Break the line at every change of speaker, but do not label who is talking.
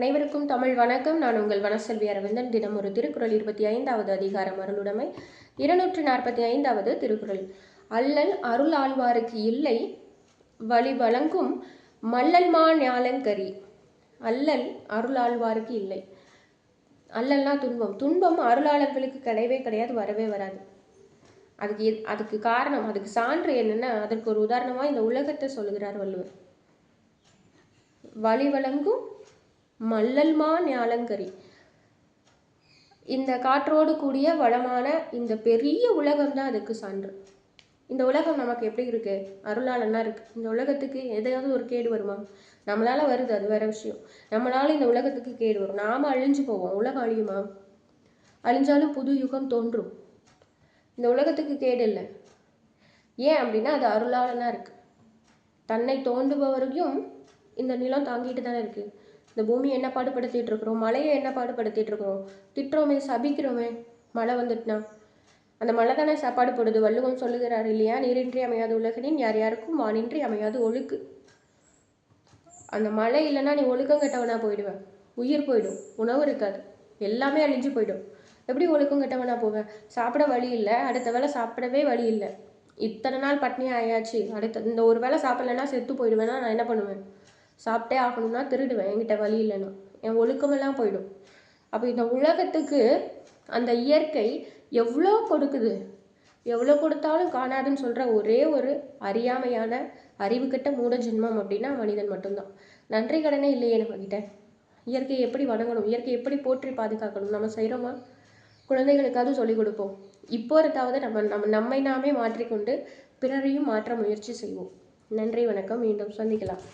அனைவருக்கும் தமிழ் வணக்கம். நான் உங்கள் வனசெல்வி அரவிந்தன். தினம் ஒரு திருக்குறள் 25வது அதிகாரம் அருளுடைமை 245வது திருக்குறள். அல்லல் அருள் ஆழ்வாருக்கு இல்லை வழி வழங்கும் மல்லல்மா ஞாலங்கரி. அல்லல் அருள் ஆழ்வாருக்கு இல்லை. அல்லல்னா துன்பம். துன்பம் அருளாளர்களுக்கு கிடையவே கிடையாது, வரவே வராது. அதுக்கு காரணம், அதுக்கு சான்று என்னன்னா, அதற்கு ஒரு உதாரணமா இந்த உலகத்தை சொல்லுகிறார் வள்ளுவர். வழி வழங்கும் மல்லல்மா ஞாலங்கரி. இந்த காற்றோடு கூடிய வளமான இந்த பெரிய உலகம் தான் அதுக்கு சான்று. இந்த உலகம் நமக்கு எப்படி இருக்கு? அருளாளனா இருக்கு. இந்த உலகத்துக்கு எதையாவது ஒரு கேடு வருமா? நம்மளால வருது, அது வேற விஷயம். நம்மளால இந்த உலகத்துக்கு கேடு வரும். நாம அழிஞ்சு போவோம். உலகம் அழியுமா? அழிஞ்சாலும் புது யுகம் தோன்றும். இந்த உலகத்துக்கு கேடு இல்லை. ஏன் அப்படின்னா அது அருளாளனா இருக்கு. தன்னை தோண்டுபவரையும் இந்த நிலம் தாங்கிட்டு தானே இருக்கு. இந்த பூமி என்ன பாடுபடுத்திட்டு இருக்கிறோம், மழையை என்ன பாடுபடுத்திட்டு இருக்கிறோம், திட்டுறோமே, சபிக்கிறோமே. மழை வந்துட்டுனா அந்த மழை தானே சாப்பாடு போடுது. வள்ளுவம் சொல்லுகிறார் இல்லையா, நீரின்றி அமையாது உலகனின் யார் யாருக்கும் வானின்றி அமையாது ஒழுக்கு. அந்த மழை இல்லைன்னா நீ ஒழுக்கம் கெட்டவனா போயிடுவேன். உயிர் போயிடும், உணவு இருக்காது, எல்லாமே அழிஞ்சு போயிடும். எப்படி ஒழுக்கம் கெட்டவனா போவேன்? சாப்பிட வழி இல்லை, அடுத்த வேளை சாப்பிடவே வழி இல்லை. இத்தனை நாள் பட்னியாக ஆயாச்சு, இந்த ஒரு வேளை சாப்பிடலைன்னா செத்து போயிடுவேன்னா நான் என்ன பண்ணுவேன்? சாப்பிட்டே ஆகணும்னா திருடுவேன், என்கிட்ட வழி இல்லைன்னா. என் ஒழுக்கமெல்லாம் போயிடும். அப்போ இந்த உலகத்துக்கு அந்த இயற்கை எவ்வளோ கொடுக்குது, எவ்வளோ கொடுத்தாலும் காணாதுன்னு சொல்கிற ஒரே ஒரு அறியாமையான அறிவு கெட்ட மூட ஜென்மம் அப்படின்னா மனிதன் மட்டும்தான். நன்றி கடனே இல்லையே நம்மகிட்ட. இயற்கையை எப்படி வணங்கணும், இயற்கையை எப்படி போற்றி பாதுகாக்கணும் நம்ம செய்கிறோமா? குழந்தைகளுக்காவது சொல்லிக் கொடுப்போம். இப்போ இருக்காவது நம்மை நாமே மாற்றிக்கொண்டு பிறரையும் மாற்ற முயற்சி செய்வோம். நன்றி, வணக்கம். மீண்டும் சந்திக்கலாம்.